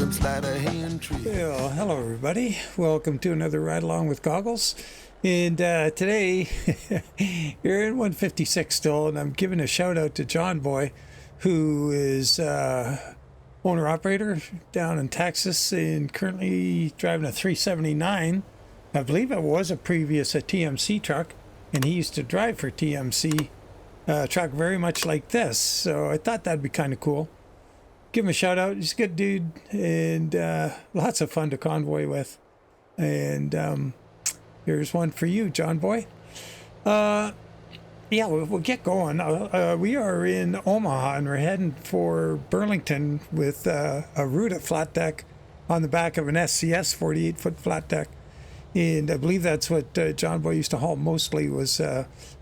them slider hand tree. Well, hello everybody. Welcome to another Ride Along with Goggles. And today, you're in 156 still, and I'm giving a shout out to Johnboy, who is owner-operator down in Texas and currently driving a 379. I believe it was a TMC truck, and he used to drive for TMC truck very much like this. So I thought that'd be kind of cool. Give him a shout out. He's a good dude and lots of fun to convoy with. And here's one for you, Johnboy. Yeah, we'll get going. We are in Omaha and we're heading for Burlington with a Ruda Flat Deck on the back of an SCS 48-foot flat deck. And I believe that's what Johnboy used to haul mostly, was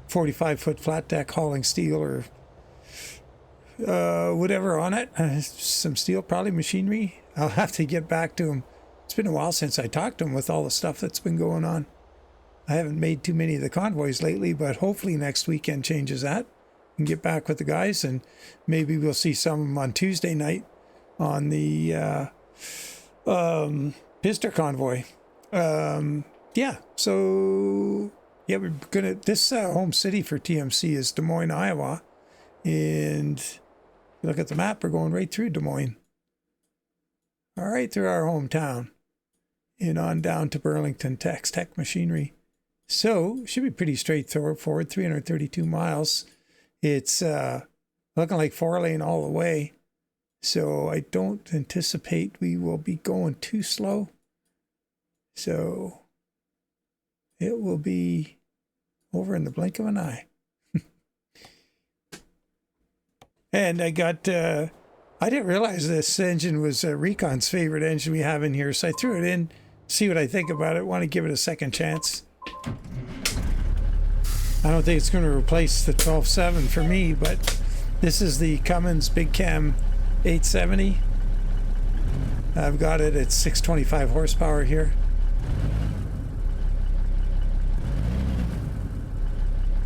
45-foot flat deck hauling steel or whatever on it. Some steel, probably machinery. I'll have to get back to him. It's been a while since I talked to him with all the stuff that's been going on. I haven't made too many of the convoys lately, but hopefully next weekend changes that and get back with the guys, and maybe we'll see some of them on Tuesday night on the Pister convoy. Yeah, so yeah, we're gonna, this home city for TMC is Des Moines, Iowa, and look at the map, we're going right through Des Moines. All right, through our hometown and on down to Burlington, Tech Machinery. So, should be pretty straightforward, 332 miles. It's looking like 4-lane all the way. So, I don't anticipate we will be going too slow. So, it will be over in the blink of an eye. And I got, I didn't realize this engine was Recon's favorite engine we have in here, so I threw it in, see what I think about it. Want to give it a second chance. I don't think it's going to replace the 12.7 for me, but this is the Cummins Big Cam 870. I've got it at 625 horsepower here.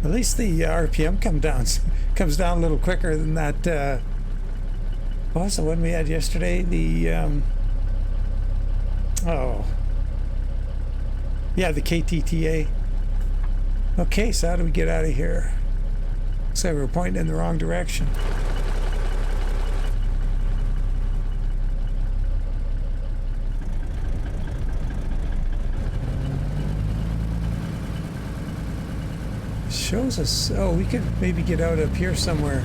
At least the RPM comes down a little quicker than that. What was the one we had yesterday? The the KTTA. Okay, so how do we get out of here? Looks like we're pointing in the wrong direction. Shows us, oh, we could maybe get out up here somewhere.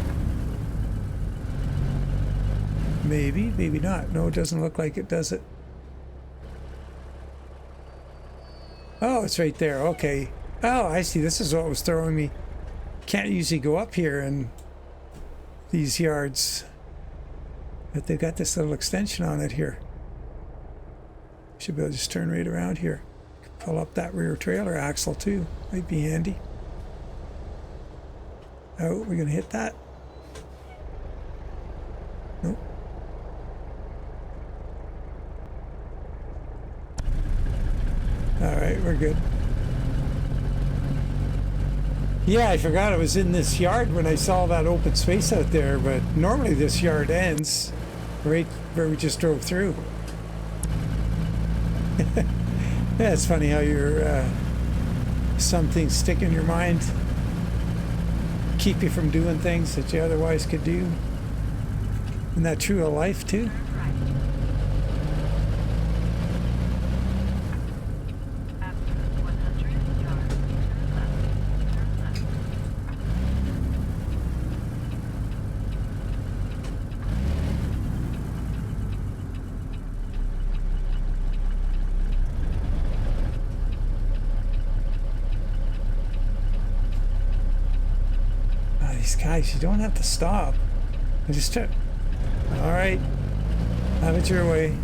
Maybe, maybe not. No, it doesn't look like it, does it? Oh, it's right there. Okay. Oh, I see. This is what was throwing me. Can't usually go up here in these yards. But they've got this little extension on it here. Should be able to just turn right around here. Pull up that rear trailer axle too. Might be handy. Oh, we're going to hit that. Nope. All right, we're good. Yeah, I forgot I was in this yard when I saw that open space out there, but normally this yard ends right where we just drove through. Yeah, it's funny how your some things stick in your mind, keep you from doing things that you otherwise could do. Isn't that true of life too? Guys, you don't have to stop. Just all right, have it your way.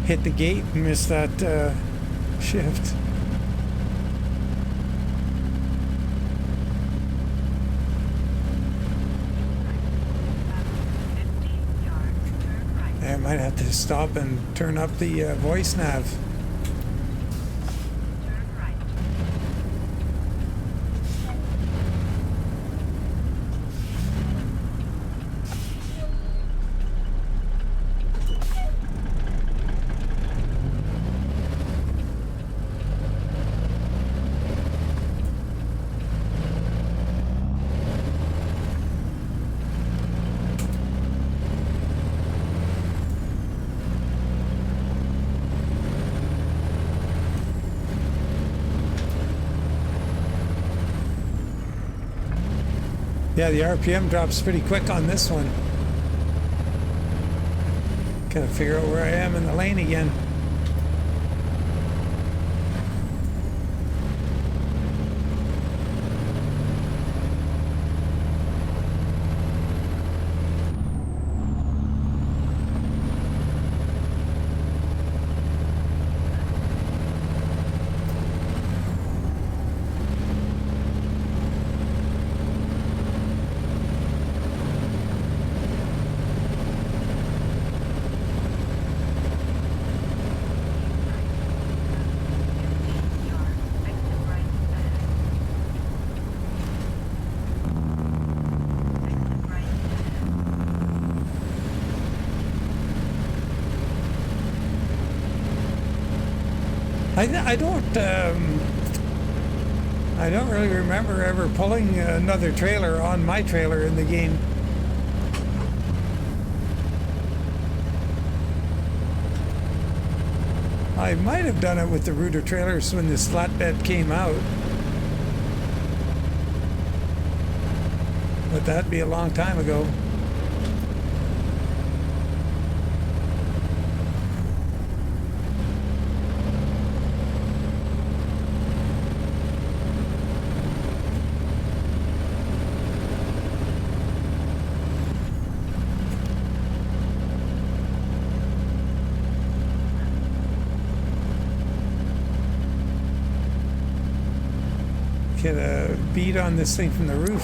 Hit the gate and missed that shift. Might have to stop and turn up the voice nav. Yeah, the RPM drops pretty quick on this one. Gotta figure out where I am in the lane again. I don't really remember ever pulling another trailer on my trailer in the game. I might have done it with the Ruda trailers when this flatbed came out, but that'd be a long time ago. Get a beat on this thing from the roof.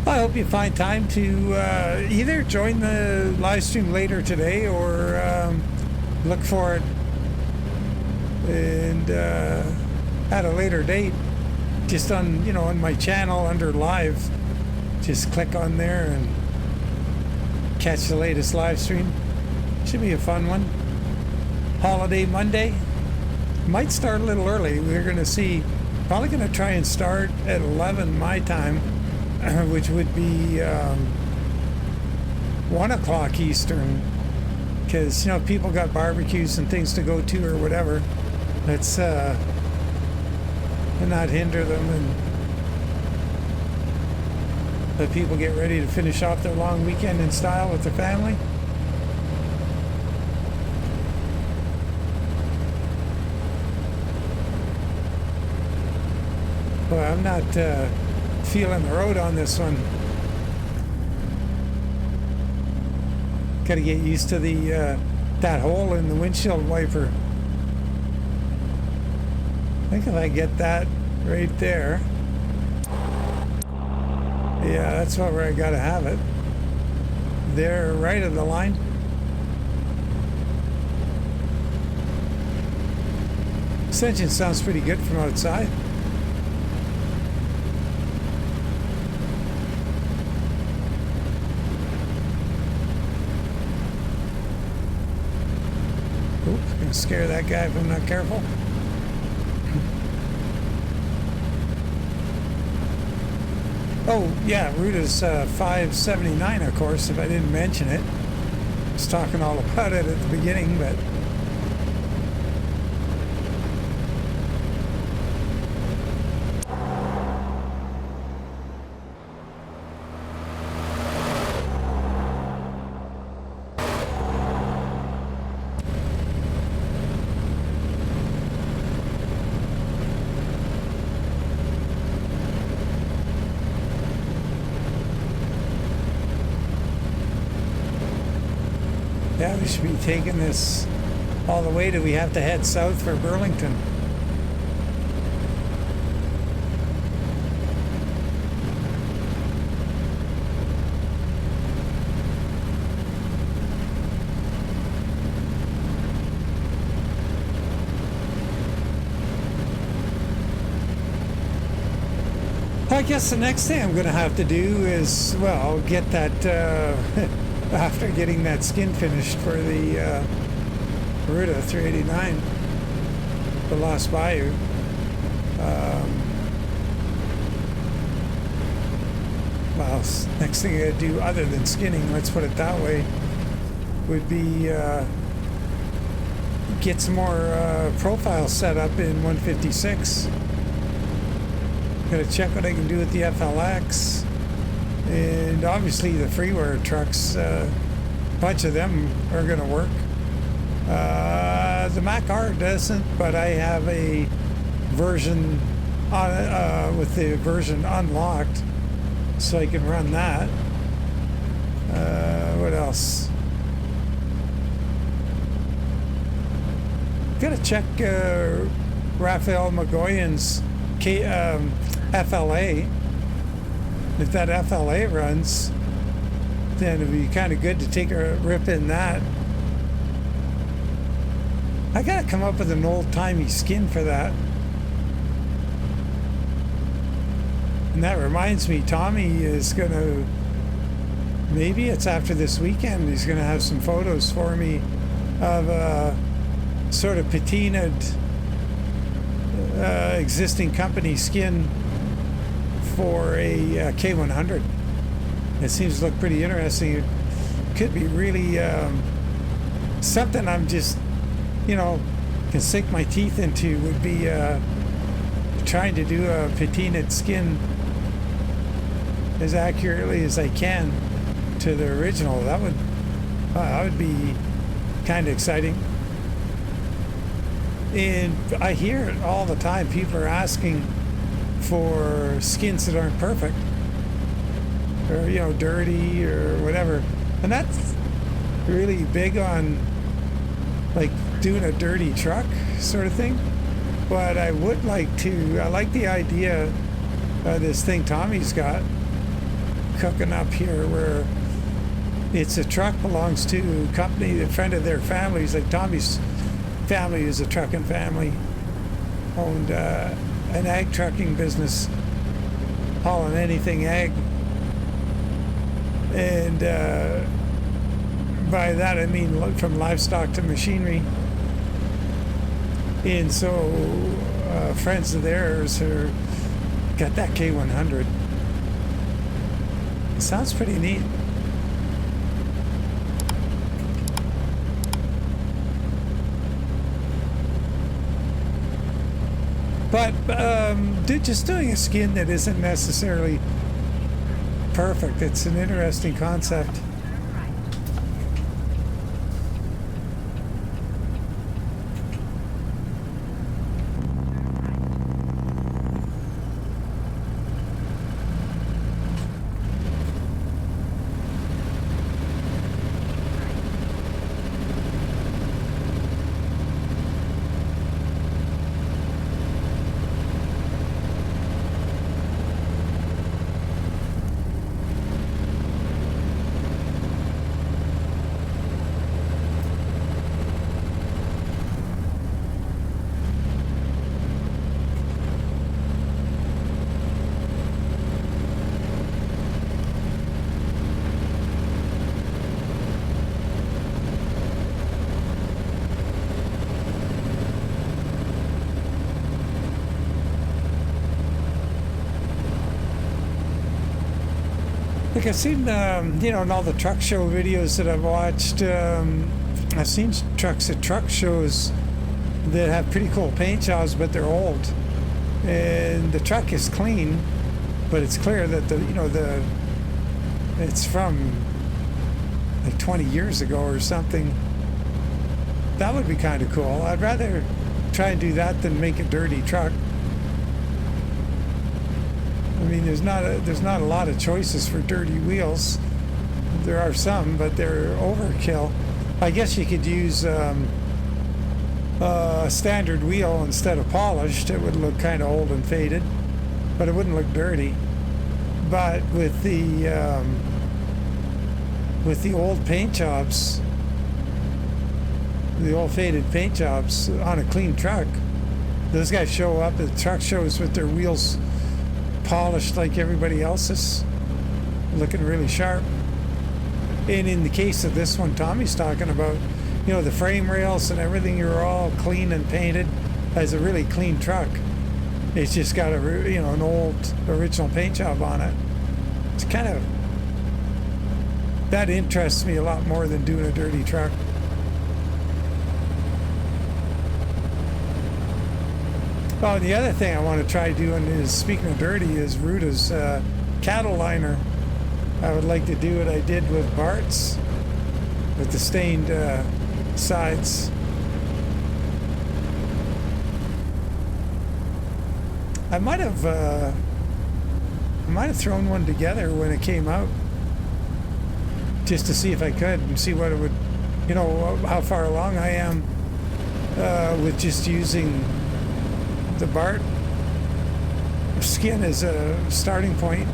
I hope you find time to either join the live stream later today or look for it and at a later date. Just on, you know, on my channel under live, just click on there and catch the latest live stream. Should be a fun one. Holiday Monday. Might start a little early. We're going to see. Probably going to try and start at 11 my time, which would be 1 o'clock Eastern. Because, you know, people got barbecues and things to go to or whatever. Let's not hinder them and let people get ready to finish off their long weekend in style with their family. Well, I'm not feeling the road on this one. Got to get used to the that hole in the windshield wiper. I think if I get that right there. Yeah, that's where I gotta have it. There, right of the line. This engine sounds pretty good from outside. Oops, gonna scare that guy if I'm not careful. Oh, yeah, Ruda's 579, of course, if I didn't mention it. I was talking all about it at the beginning, but... yeah, we should be taking this all the way till we have to head south for Burlington. I guess the next thing I'm going to have to do is, well, get that, after getting that skin finished for the Ruda 389, the Lost Bayou. Well, next thing I do other than skinning, let's put it that way, would be get some more profiles set up in 156. Gonna check what I can do with the FLX, and obviously the freeware trucks, a bunch of them are gonna work. The Mac R doesn't, but I have a version on with the version unlocked, so I can run that. What else? Gotta check Raphael Magoyan's FLA. If that FLA runs, then it'd be kind of good to take a rip in that. I gotta come up with an old-timey skin for that. And that reminds me, Tommy is gonna, maybe it's after this weekend, he's gonna have some photos for me of a sort of patinaed existing company skin for a K100. It seems to look pretty interesting. It could be really something I'm just, you know, can sink my teeth into, would be trying to do a patinaed skin as accurately as I can to the original. That would be kind of exciting. And I hear it all the time. People are asking for skins that aren't perfect, or, you know, dirty or whatever. And that's really big on, like, doing a dirty truck sort of thing. But I would like to, I like the idea of this thing Tommy's got cooking up here, where it's a truck belongs to a company, a friend of their family's, like Tommy's family is a trucking family, owned an ag trucking business, hauling anything ag. And by that I mean from livestock to machinery. And so friends of theirs are got that K100. It sounds pretty neat. But just doing a skin that isn't necessarily perfect, it's an interesting concept. Like I've seen, you know, in all the truck show videos that I've watched, I've seen trucks at truck shows that have pretty cool paint jobs, but they're old. And the truck is clean, but it's clear that it's from like 20 years ago or something. That would be kind of cool. I'd rather try and do that than make a dirty truck. I mean, there's not a lot of choices for dirty wheels. There are some, but they're overkill. I guess you could use a standard wheel instead of polished. It would look kind of old and faded, but it wouldn't look dirty. But with the old paint jobs, the old faded paint jobs on a clean truck, those guys show up at truck shows with their wheels polished like everybody else's, looking really sharp. And in the case of this one Tommy's talking about, you know, the frame rails and everything are all clean and painted as a really clean truck. It's just got a, you know, an old original paint job on it. It's kind of, that interests me a lot more than doing a dirty truck. Oh, and the other thing I want to try doing is, speaking of dirty, is Ruda's cattle liner. I would like to do what I did with Bart's, with the stained sides. I might have thrown one together when it came out, just to see if I could, and see what it would, you know, how far along I am with just using the Bart skin as a starting point.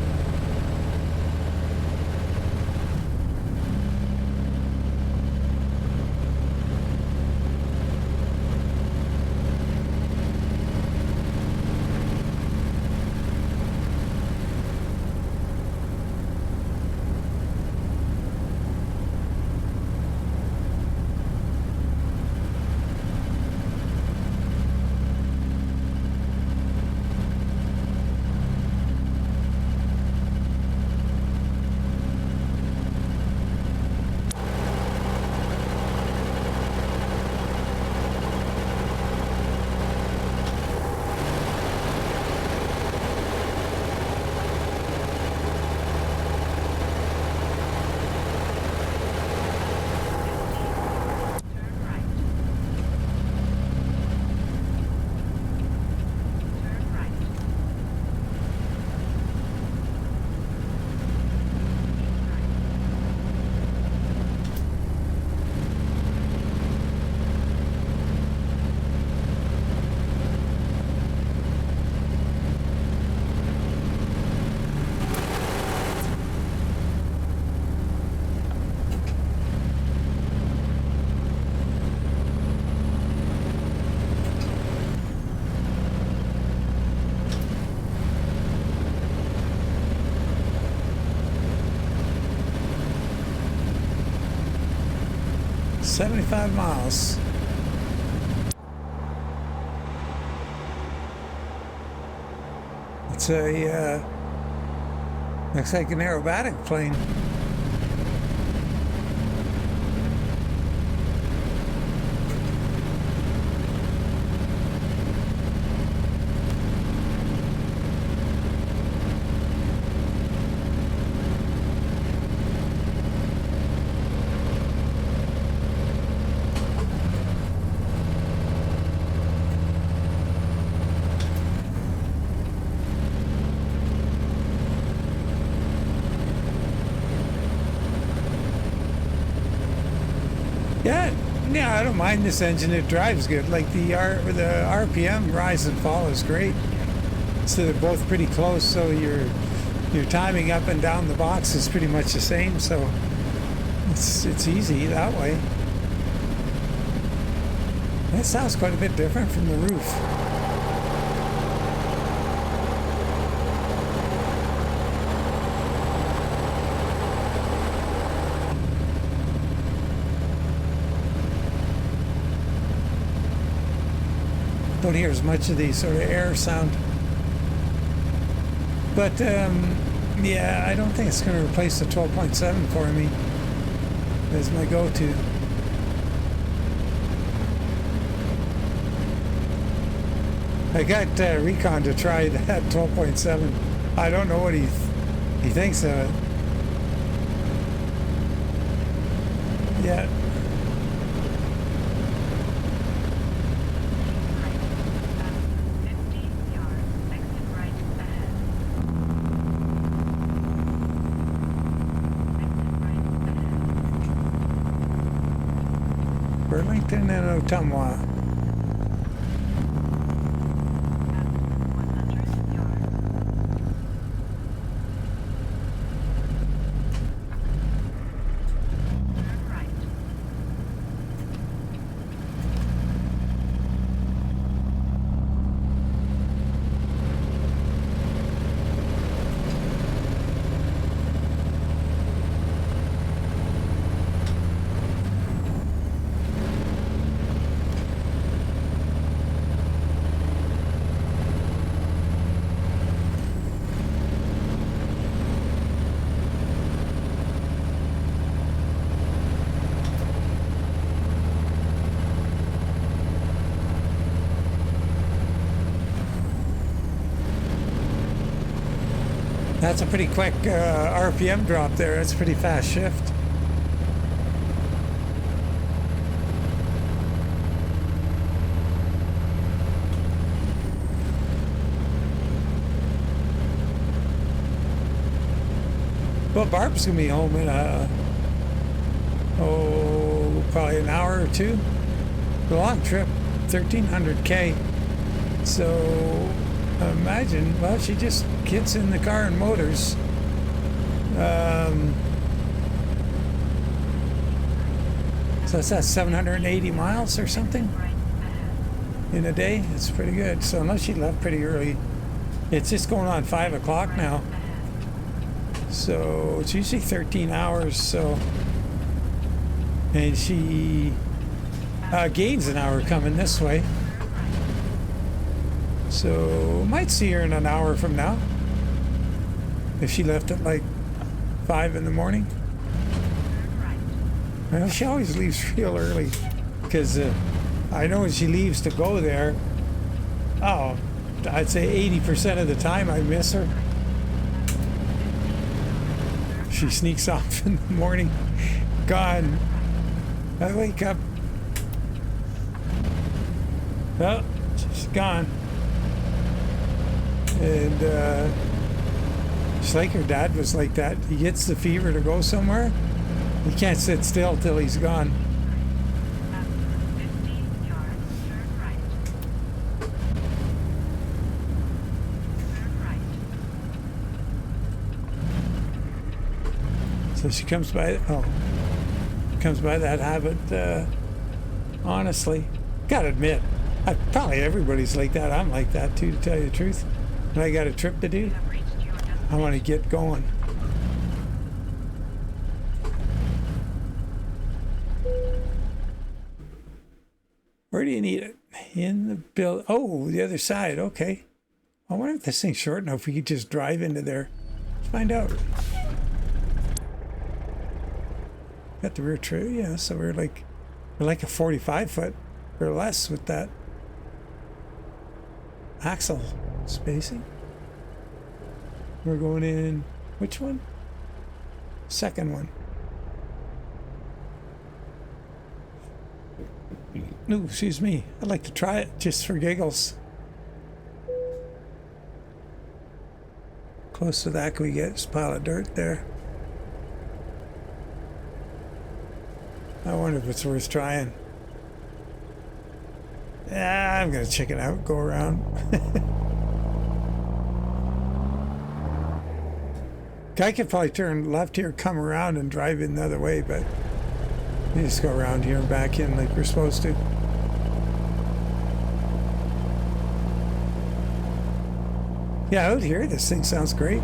$75 miles. It's a looks like an aerobatic plane. Yeah, I don't mind this engine. It drives good. Like the RPM rise and fall is great. So they're both pretty close. So your timing up and down the box is pretty much the same. So it's easy that way. That sounds quite a bit different from the roof. Don't hear as much of the sort of air sound, but yeah, I don't think it's going to replace the 12.7 for me as my go-to. I got Recon to try that 12.7. I don't know what he thinks of it. Yeah. Burlington and Omaha. That's a pretty quick RPM drop there. That's a pretty fast shift. Well, Barb's gonna be home in probably an hour or two. A long trip, 1,300K. So imagine, well, she just gets in the car and motors. So it's that 780 miles or something in a day. It's pretty good. So unless she left pretty early, it's just going on 5 o'clock now. So it's usually 13 hours. So, and she gains an hour coming this way. So might see her in an hour from now if she left at like 5 in the morning. Well, she always leaves real early because I know when she leaves to go there, oh, I'd say 80% of the time I miss her. She sneaks off in the morning, gone. I wake up. Oh, she's gone. And just like her dad was like that. He gets the fever to go somewhere. He can't sit still till he's gone. So she comes by, comes by that habit, honestly. Gotta admit, probably everybody's like that. I'm like that too, to tell you the truth. When I got a trip to do, I want to get going. Where do you need it? In the build. Oh, the other side. Okay. I wonder if this thing's short enough we could just drive into there. Let's find out. Got the rear trailer, yeah, so we're like a 45 foot or less with that axle spacing. We're going in, which one? Second one. No, excuse me. I'd like to try it just for giggles. Close to that can we get? Just a pile of dirt there. I wonder if it's worth trying. Yeah, I'm gonna check it out, go around. Guy could probably turn left here, come around and drive in the other way, but we just go around here and back in like we're supposed to. Yeah, out here, this thing sounds great.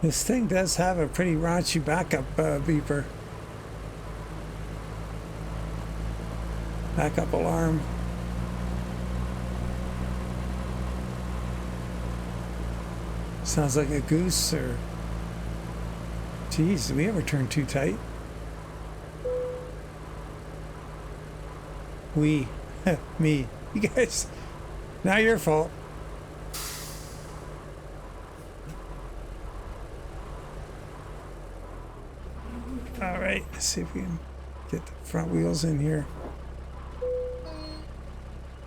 This thing does have a pretty raunchy backup beeper. Backup alarm. Sounds like a goose or... Geez, did we ever turn too tight? We. Me. You guys. Not your fault. Alright, let's see if we can get the front wheels in here.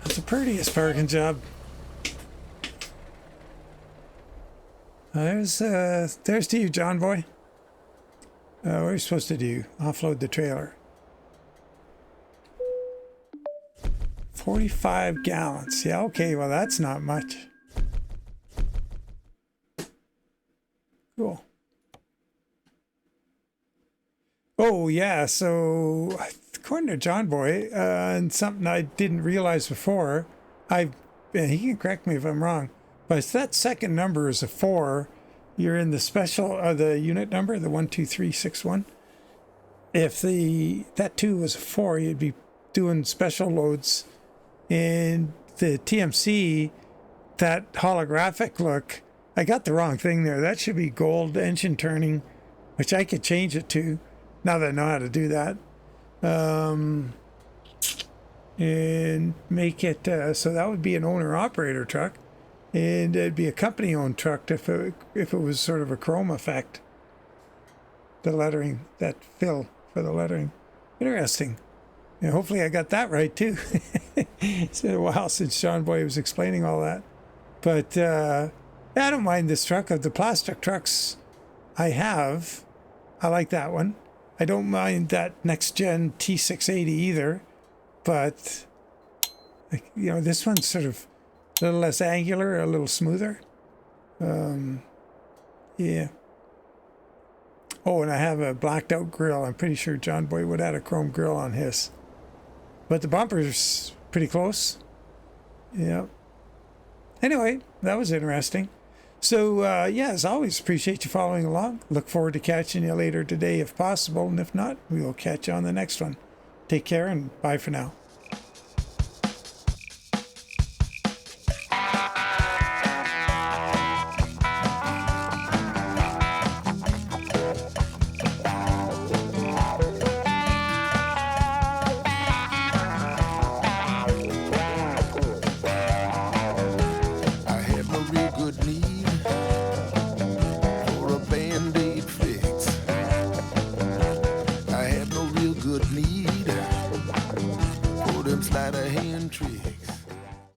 That's the prettiest parking job. There's to you, Johnboy. What are you supposed to do? Offload the trailer. 45 gallons. Yeah, okay, well that's not much. Cool. Oh yeah, so according to Johnboy, and something I didn't realize before, He can correct me if I'm wrong, but if that second number is a 4, you're in the special, the unit number, the 12361. If that 2 was a 4, you'd be doing special loads. And the TMC, that holographic look, I got the wrong thing there. That should be gold engine turning, which I could change it to now that I know how to do that. And make it so that would be an owner-operator truck. And it'd be a company-owned truck if it was sort of a chrome effect. The lettering, that fill for the lettering. Interesting. And hopefully I got that right too. It's been a while since Johnboy was explaining all that. But I don't mind this truck. Of the plastic trucks I have, I like that one. I don't mind that next-gen T680 either. But, you know, this one's sort of a little less angular, a little smoother. Yeah. Oh, and I have a blacked out grill. I'm pretty sure Johnboy would have had a chrome grill on his. But the bumper's pretty close. Yeah. Anyway, that was interesting. So, yeah, as always, appreciate you following along. Look forward to catching you later today if possible. And if not, we will catch you on the next one. Take care and bye for now. Sleight of hand trick.